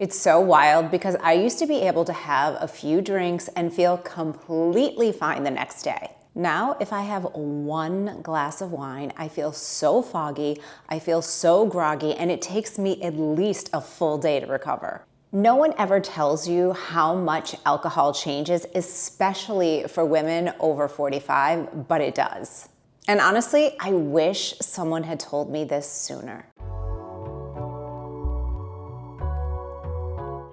It's so wild because I used to be able to have a few drinks and feel completely fine the next day. Now, if I have one glass of wine, I feel so foggy, I feel so groggy, and it takes me at least a full day to recover. No one ever tells you how much alcohol changes, especially for women over 45, but it does. And honestly, I wish someone had told me this sooner.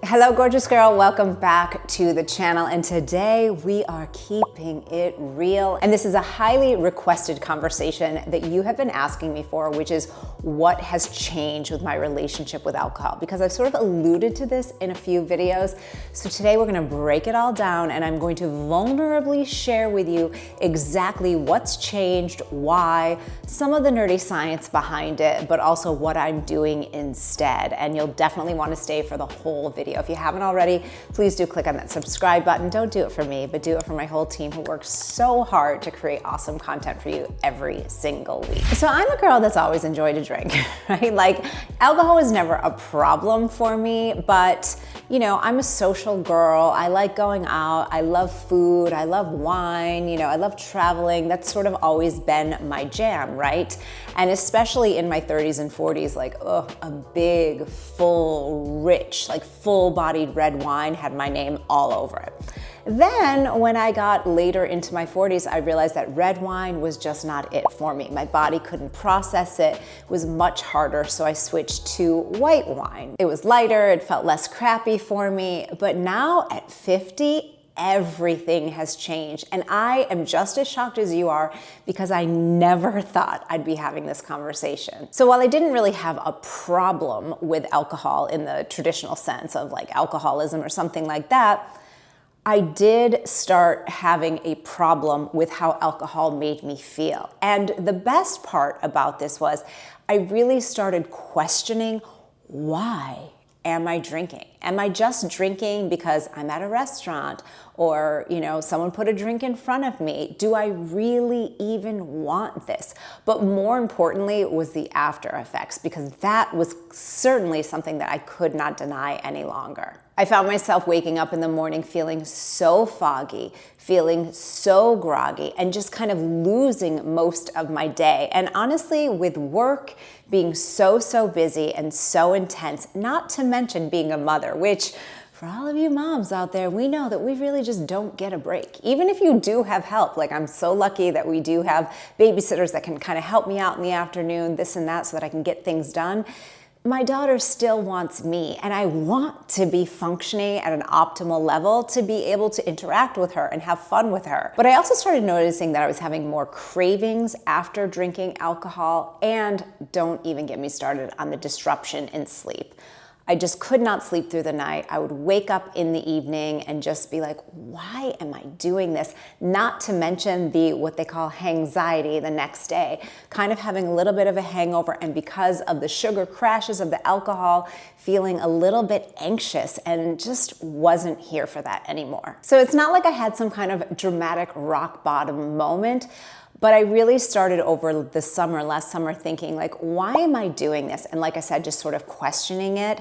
Hello, gorgeous girl. Welcome back to the channel. And today we are keeping it real. And this is a highly requested conversation that you have been asking me for, which is what has changed with my relationship with alcohol? Because I've sort of alluded to this in a few videos. So today we're going to break it all down and I'm going to vulnerably share with you exactly what's changed, why, some of the nerdy science behind it, but also what I'm doing instead. And you'll definitely want to stay for the whole video. If you haven't already, please do click on that subscribe button. Don't do it for me, but do it for my whole team who works so hard to create awesome content for you every single week. So I'm a girl that's always enjoyed a drink, right? Like alcohol was never a problem for me, but you know, I'm a social girl. I like going out. I love food. I love wine. You know, I love traveling. That's sort of always been my jam, right? And especially in my 30s and 40s, like, oh, a big, full, rich, like full-bodied red wine had my name all over it. Then when I got later into my 40s, I realized that red wine was just not it for me. My body couldn't process it. It was much harder, so I switched to white wine. It was lighter, it felt less crappy for me, but now at 50, everything has changed. And I am just as shocked as you are because I never thought I'd be having this conversation. So while I didn't really have a problem with alcohol in the traditional sense of like alcoholism or something like that, I did start having a problem with how alcohol made me feel. And the best part about this was I really started questioning, why am I drinking? Am I just drinking because I'm at a restaurant or, you know, someone put a drink in front of me? Do I really even want this? But more importantly was the after effects, because that was certainly something that I could not deny any longer. I found myself waking up in the morning feeling so foggy, feeling so groggy, and just kind of losing most of my day. And honestly, with work being so busy and so intense, not to mention being a mother, which for all of you moms out there, we know that we really just don't get a break. Even if you do have help, like I'm so lucky that we do have babysitters that can kind of help me out in the afternoon, this and that, so that I can get things done. My daughter still wants me, and I want to be functioning at an optimal level to be able to interact with her and have fun with her. But I also started noticing that I was having more cravings after drinking alcohol, and don't even get me started on the disruption in sleep. I just could not sleep through the night. I would wake up in the evening and just be like, why am I doing this? Not to mention the what they call hangxiety the next day, kind of having a little bit of a hangover, and because of the sugar crashes of the alcohol, feeling a little bit anxious and just wasn't here for that anymore. So it's not like I had some kind of dramatic rock bottom moment, but I really started over the summer, last summer, thinking like, why am I doing this? And like I said, just sort of questioning it.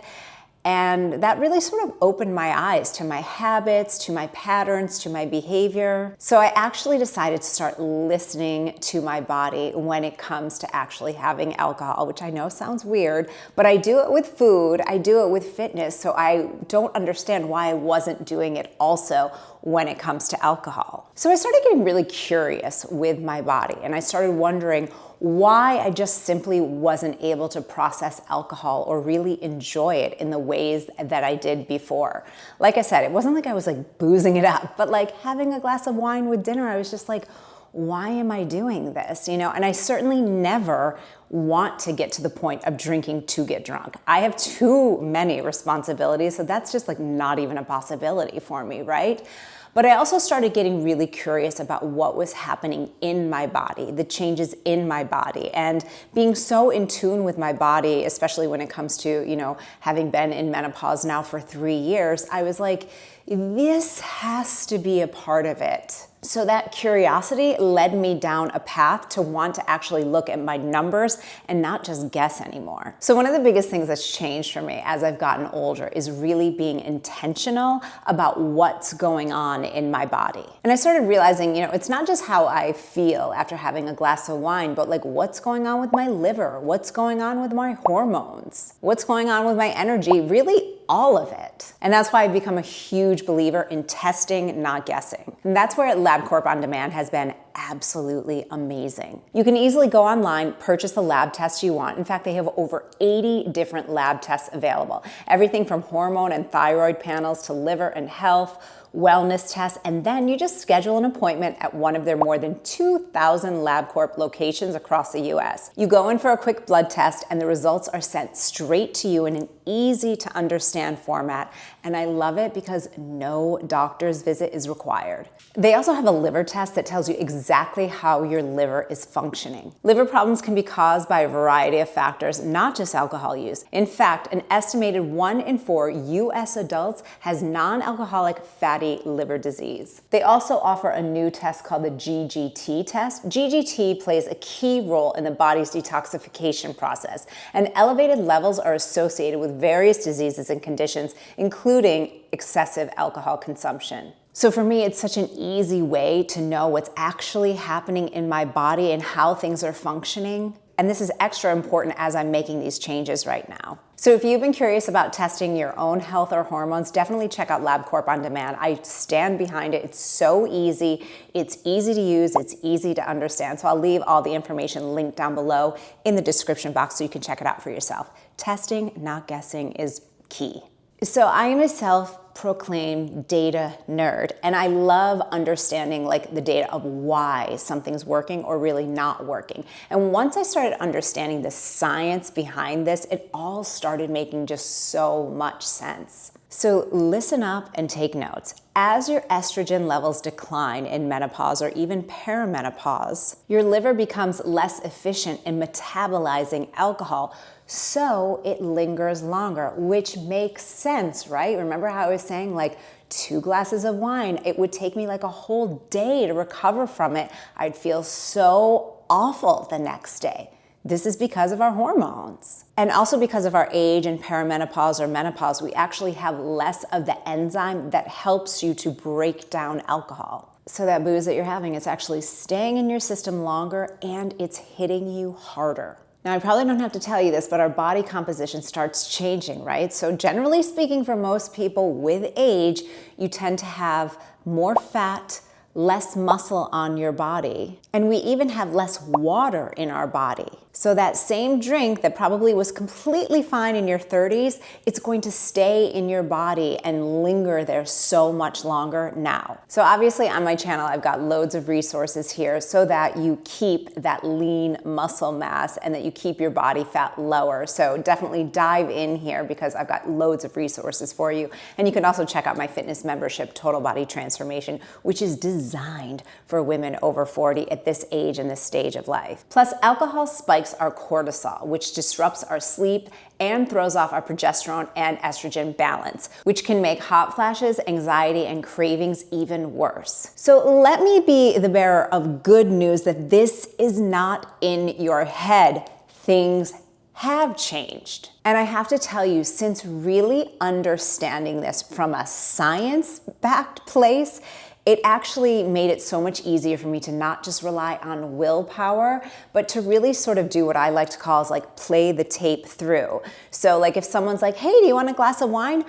And that really sort of opened my eyes to my habits, to my patterns, to my behavior. So I actually decided to start listening to my body when it comes to actually having alcohol, which I know sounds weird, but I do it with food, I do it with fitness, so I don't understand why I wasn't doing it also when it comes to alcohol. So I started getting really curious with my body, and I started wondering why I just simply wasn't able to process alcohol or really enjoy it in the ways that I did before. Like I said, it wasn't like I was like boozing it up, but like having a glass of wine with dinner, I was just like, why am I doing this? You know, and I certainly never want to get to the point of drinking to get drunk. I have too many responsibilities, so that's just like not even a possibility for me, right? But I also started getting really curious about what was happening in my body, the changes in my body, and being so in tune with my body, especially when it comes to, you know, having been in menopause now for 3 years, I was like, this has to be a part of it. So that curiosity led me down a path to want to actually look at my numbers and not just guess anymore. So one of the biggest things that's changed for me as I've gotten older is really being intentional about what's going on in my body. And I started realizing, it's not just how I feel after having a glass of wine, but like what's going on with my liver, what's going on with my hormones, what's going on with my energy, really all of it. And that's why I've become a huge believer in testing, not guessing. And that's where LabCorp On Demand has been absolutely amazing. You can easily go online, purchase the lab test you want. In fact, they have over 80 different lab tests available. Everything from hormone and thyroid panels to liver and health, wellness tests, and then you just schedule an appointment at one of their more than 2,000 LabCorp locations across the US. You go in for a quick blood test and the results are sent straight to you in an easy to understand format. And I love it because no doctor's visit is required. They also have a liver test that tells you exactly how your liver is functioning. Liver problems can be caused by a variety of factors, not just alcohol use. In fact, an estimated 1 in 4 US adults has non-alcoholic fatty liver disease. They also offer a new test called the GGT test. GGT plays a key role in the body's detoxification process, and elevated levels are associated with various diseases and conditions, including excessive alcohol consumption. So for me, it's such an easy way to know what's actually happening in my body and how things are functioning. And this is extra important as I'm making these changes right now. So if you've been curious about testing your own health or hormones, definitely check out LabCorp On Demand. I stand behind it. It's so easy. It's easy to use. It's easy to understand. So I'll leave all the information linked down below in the description box so you can check it out for yourself. Testing, not guessing, is key. So I am a self-proclaimed data nerd, and I love understanding like the data of why something's working or really not working. And once I started understanding the science behind this, it all started making just so much sense. So listen up and take notes. As your estrogen levels decline in menopause or even perimenopause, your liver becomes less efficient in metabolizing alcohol, so it lingers longer, which makes sense, right? Remember how I was saying like 2 glasses of wine, it would take me like a whole day to recover from it. I'd feel so awful the next day. This is because of our hormones. And also because of our age and perimenopause or menopause, we actually have less of the enzyme that helps you to break down alcohol. So that booze that you're having, it's actually staying in your system longer and it's hitting you harder. Now, I probably don't have to tell you this, but our body composition starts changing, right? So generally speaking, for most people with age, you tend to have more fat, less muscle on your body, and we even have less water in our body. So that same drink that probably was completely fine in your 30s, it's going to stay in your body and linger there so much longer now. So obviously on my channel, I've got loads of resources here so that you keep that lean muscle mass and that you keep your body fat lower. So definitely dive in here because I've got loads of resources for you. And you can also check out my fitness membership, Total Body Transformation, which is designed for women over 40 at this age and this stage of life. Plus, alcohol spikes our cortisol, which disrupts our sleep and throws off our progesterone and estrogen balance, which can make hot flashes, anxiety, and cravings even worse. So let me be the bearer of good news that this is not in your head. Things have changed. And I have to tell you, since really understanding this from a science-backed place, it actually made it so much easier for me to not just rely on willpower, but to really sort of do what I like to call is like play the tape through. So like if someone's like, hey, do you want a glass of wine?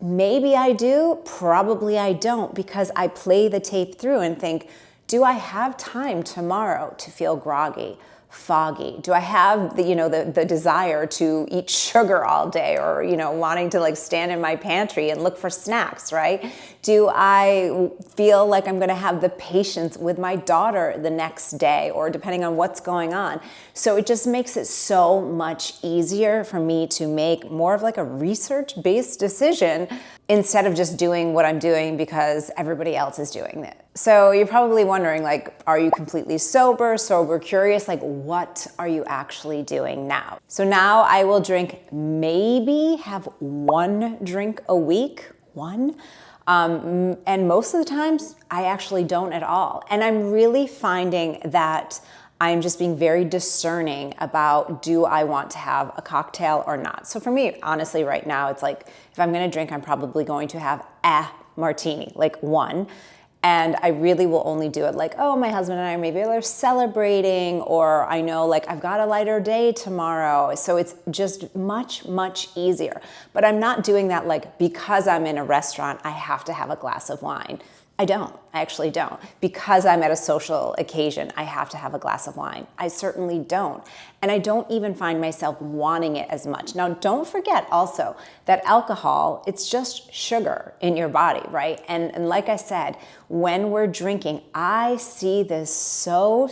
Maybe I do, probably I don't, because I play the tape through and think, do I have time tomorrow to feel groggy, foggy? Do I have the desire to eat sugar all day or, wanting to like stand in my pantry and look for snacks, right? Do I feel like I'm going to have the patience with my daughter the next day or depending on what's going on? So it just makes it so much easier for me to make more of like a research-based decision instead of just doing what I'm doing because everybody else is doing it. So you're probably wondering, like, are you completely sober curious? Like, what are you actually doing now? So now I will drink, maybe have 1 drink a week, 1. And most of the times I actually don't at all. And I'm really finding that I'm just being very discerning about, do I want to have a cocktail or not? So for me, honestly, right now, it's like, if I'm gonna drink, I'm probably going to have a martini, like one. And I really will only do it like, oh, my husband and I maybe are celebrating, or I know like I've got a lighter day tomorrow. So it's just much, much easier. But I'm not doing that like, because I'm in a restaurant, I have to have a glass of wine. I don't. I actually don't. Because I'm at a social occasion, I have to have a glass of wine. I certainly don't. And I don't even find myself wanting it as much. Now, don't forget also that alcohol, it's just sugar in your body, right? And like I said, when we're drinking, I see this so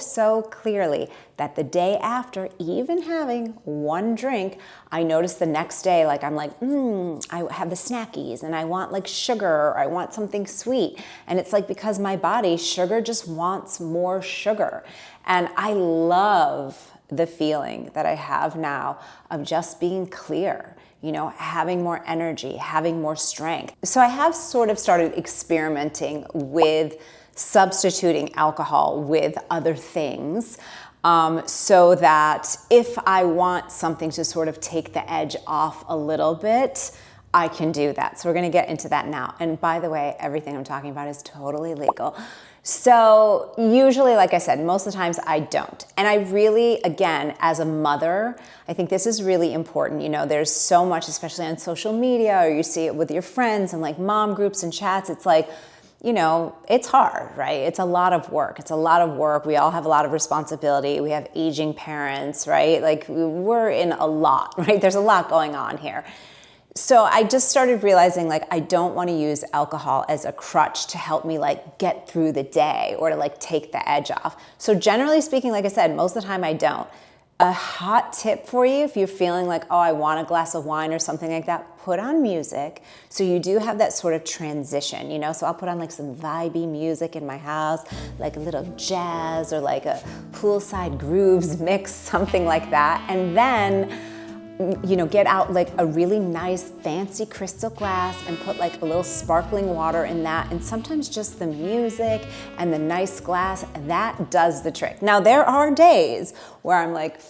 clearly that the day after, even having one drink, I notice the next day, like I'm like, I have the snackies and I want like sugar, or I want something sweet. And it's like, because my body, sugar just wants more sugar. And I love the feeling that I have now of just being clear, you know, having more energy, having more strength. So I have sort of started experimenting with substituting alcohol with other things. So that if I want something to sort of take the edge off a little bit, I can do that. So we're gonna get into that now. And by the way, everything I'm talking about is totally legal. So usually, like I said, most of the times I don't. And I really, again, as a mother, I think this is really important. You know, there's so much, especially on social media, or you see it with your friends and like mom groups and chats, it's like, you know, it's hard, right? It's a lot of work. It's a lot of work. We all have a lot of responsibility. We have aging parents, right? Like we're in a lot, right? There's a lot going on here. So I just started realizing like I don't want to use alcohol as a crutch to help me like get through the day or to like take the edge off. So generally speaking, like I said, most of the time I don't. A hot tip for you, if you're feeling like, oh, I want a glass of wine or something like that, put on music. So you do have that sort of transition, you know? So I'll put on like some vibey music in my house, like a little jazz or like a poolside grooves mix, something like that. And then, you know, get out like a really nice fancy crystal glass and put like a little sparkling water in that. And sometimes just the music and the nice glass, that does the trick. Now there are days where I'm like,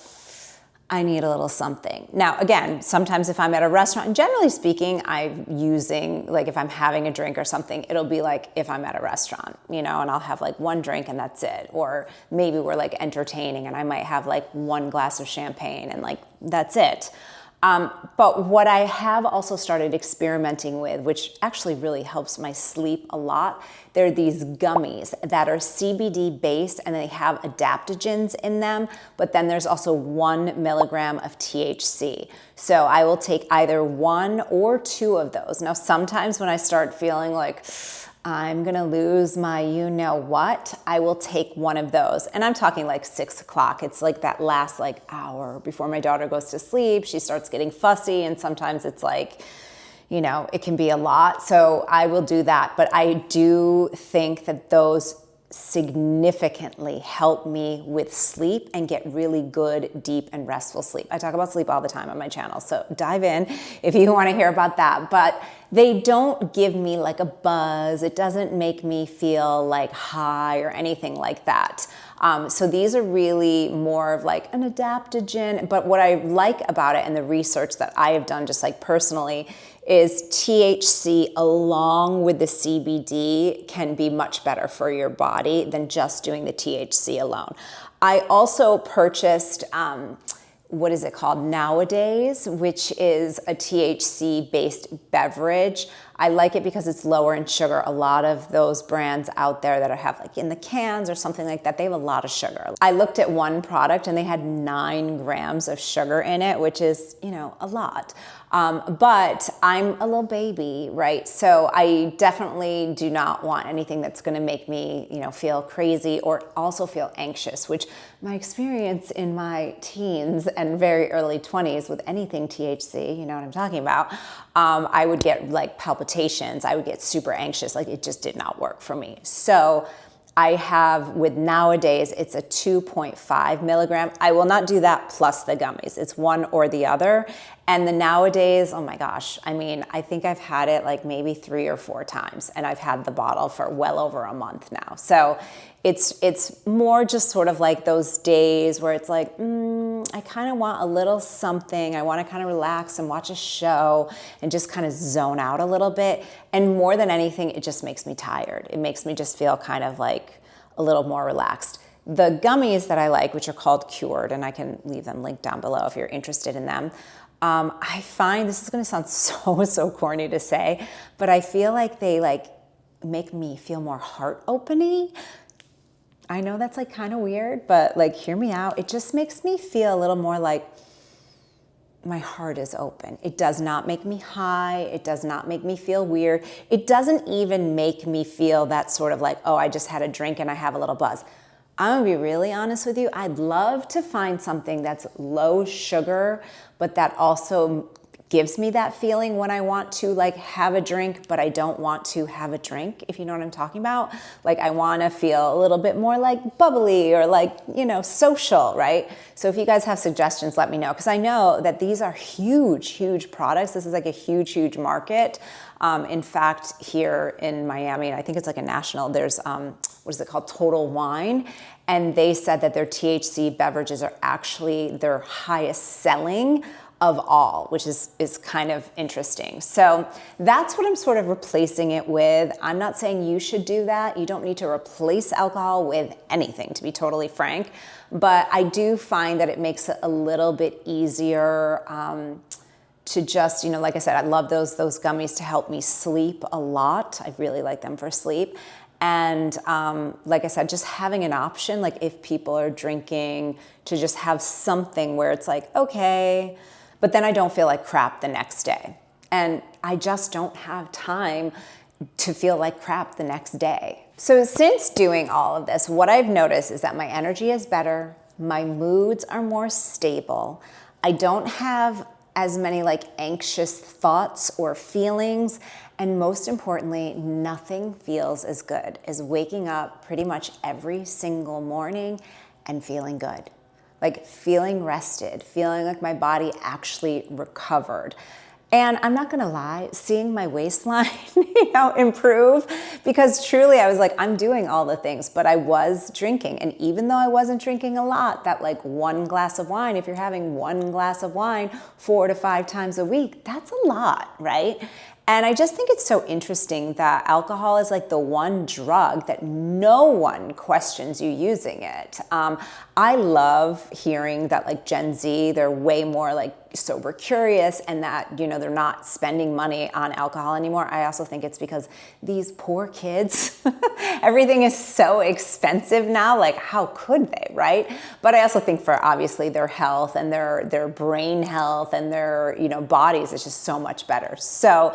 I need a little something. Now, again, sometimes if I'm at a restaurant, and generally speaking, I'm using, like if I'm having a drink or something, it'll be like if I'm at a restaurant, you know, and I'll have like one drink and that's it. Or maybe we're like entertaining and I might have like one glass of champagne and like, that's it. But what I have also started experimenting with, which actually really helps my sleep a lot, they're these gummies that are CBD based and they have adaptogens in them, but then there's also 1 milligram of THC. So I will take either 1 or 2 of those. Now, sometimes when I start feeling like I'm gonna lose my you-know-what, I will take one of those. And I'm talking like 6 o'clock. It's like that last like hour before my daughter goes to sleep. She starts getting fussy and sometimes it's like, you know, it can be a lot. So I will do that. But I do think that those significantly help me with sleep and get really good, deep and restful sleep. I talk about sleep all the time on my channel, so dive in if you want to hear about that. But they don't give me like a buzz. It doesn't make me feel like high or anything like that. So these are really more of like an adaptogen. But what I like about it and the research that I have done just like personally is THC along with the CBD can be much better for your body than just doing the THC alone. I also purchased, what is it called nowadays, which is a THC-based beverage. I like it because it's lower in sugar. A lot of those brands out there that I have like in the cans or something like that, they have a lot of sugar. I looked at one product and they had 9 grams of sugar in it, which is, you know, a lot. But I'm a little baby, right? So I definitely do not want anything that's gonna make me, you know, feel crazy or also feel anxious, which my experience in my teens and very early 20s with anything THC, you know what I'm talking about, I would get like palpitations, I would get super anxious, like it just did not work for me. So I have with nowadays, it's a 2.5 milligram. I will not do that plus the gummies. It's one or the other. And the nowadays, oh my gosh, I mean, I think I've had it like maybe 3 or 4 times, and I've had the bottle for well over a month now. So it's more just sort of like those days where it's like, I kind of want a little something. I want to kind of relax and watch a show and just kind of zone out a little bit. And more than anything, it just makes me tired. It makes me just feel kind of like a little more relaxed. The gummies that I like, which are called Cured, and I can leave them linked down below if you're interested in them. I find, this is going to sound so corny to say, but I feel like they like make me feel more heart-opening. I know that's like kind of weird, but like hear me out. It just makes me feel a little more like my heart is open. It does not make me high. It does not make me feel weird. It doesn't even make me feel that sort of like, oh, I just had a drink and I have a little buzz. I'm gonna be really honest with you. I'd love to find something that's low sugar, but that also gives me that feeling when I want to like have a drink, but I don't want to have a drink, if you know what I'm talking about. Like I wanna feel a little bit more like bubbly or like, you know, social, right? So if you guys have suggestions, let me know, because I know that these are huge products. This is like a huge market. In fact, here in Miami, I think it's like a national, there's, what is it called? Total Wine. And they said that their THC beverages are actually their highest selling of all, which is kind of interesting. So that's what I'm sort of replacing it with. I'm not saying you should do that. You don't need to replace alcohol with anything, to be totally frank. But I do find that it makes it a little bit easier to just, you know, like I said, I love those gummies to help me sleep a lot. I really like them for sleep. And like I said, just having an option, like if people are drinking, to just have something where it's like, okay, but then I don't feel like crap the next day. And I just don't have time to feel like crap the next day. So since doing all of this, what I've noticed is that my energy is better, my moods are more stable, I don't have as many like anxious thoughts or feelings, and most importantly, nothing feels as good as waking up pretty much every single morning and feeling good. Like feeling rested, feeling like my body actually recovered. And I'm not gonna lie, seeing my waistline, you know, improve, because truly I was like, I'm doing all the things, but I was drinking. And even though I wasn't drinking a lot, that like 1 glass of wine, if you're having 1 glass of wine 4 to 5 times a week, that's a lot, right? And I just think it's so interesting that alcohol is like the one drug that no one questions you using it. I love hearing that like Gen Z, they're way more like sober curious, and that, you know, they're not spending money on alcohol anymore. I also think it's because these poor kids, everything is so expensive now, like how could they, right? But I also think for obviously their health and their brain health and their, you know, bodies, it's just so much better. So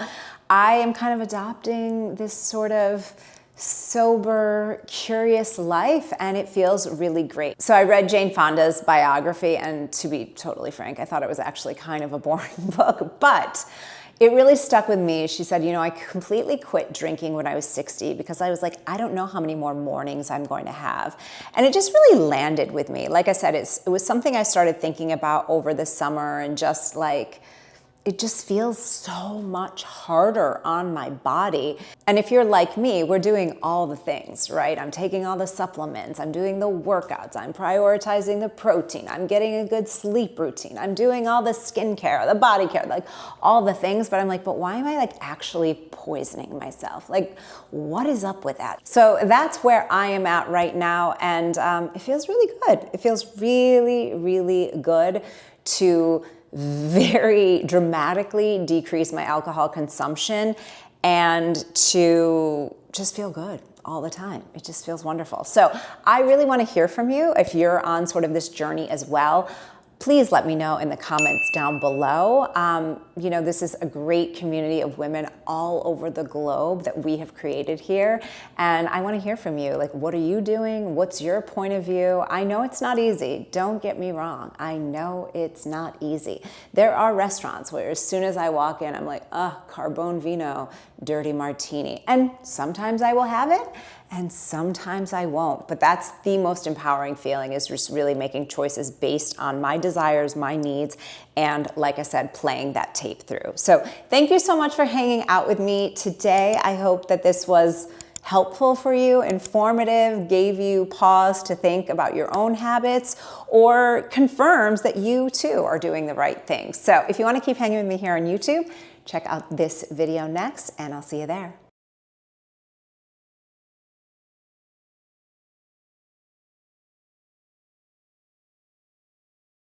I am kind of adopting this sort of sober, curious life, and it feels really great. So I read Jane Fonda's biography, and to be totally frank, I thought it was actually kind of a boring book, but it really stuck with me. She said, you know, I completely quit drinking when I was 60 because I was like, I don't know how many more mornings I'm going to have. And it just really landed with me. Like I said, it was something I started thinking about over the summer, and just like, it just feels so much harder on my body. And if you're like me, we're doing all the things, right? I'm taking all the supplements, I'm doing the workouts, I'm prioritizing the protein, I'm getting a good sleep routine, I'm doing all the skincare, the body care, like all the things, but I'm like, but why am I like actually poisoning myself? Like, what is up with that? So that's where I am at right now, and it feels really good. It feels really good to very dramatically decrease my alcohol consumption and to just feel good all the time. It just feels wonderful. So I really want to hear from you if you're on sort of this journey as well. please let me know in the comments down below. You know, this is a great community of women all over the globe that we have created here. And I want to hear from you. Like, what are you doing? What's your point of view? I know it's not easy. Don't get me wrong. I know it's not easy. There are restaurants where as soon as I walk in, I'm like, carbone vino, dirty martini. And sometimes I will have it, and sometimes I won't. But that's the most empowering feeling, is just really making choices based on my desires, my needs, and like I said, playing that tape through. So thank you so much for hanging out with me today. I hope that this was helpful for you, informative, gave you pause to think about your own habits, or confirms that you too are doing the right thing. So if you want to keep hanging with me here on YouTube, check out this video next, and I'll see you there.